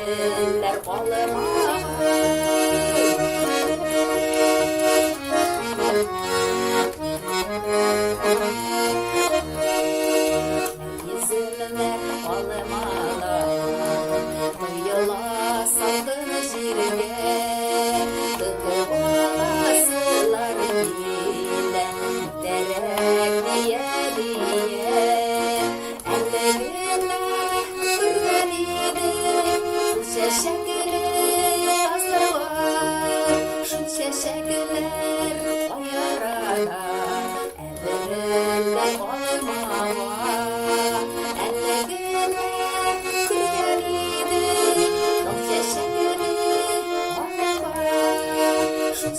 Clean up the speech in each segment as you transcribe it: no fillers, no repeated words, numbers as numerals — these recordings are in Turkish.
geldiler balıma. Yüzümler balmalar, kıyıla saldın jirge, tıkı olasılar bile, derek diye diye. Ellerine kırveliydi, şu çeşekli aslar, şu çeşekler o yarada, ellerinde olma var.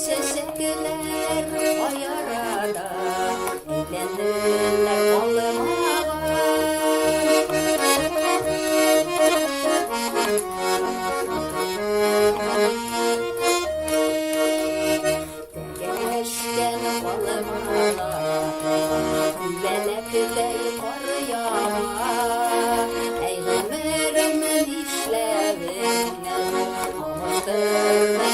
Çeşekler o yarada, eğlenirler olmağa. Geçken olmağa, belekle yukarıya. Ey ömrümün işlevine, amıştırma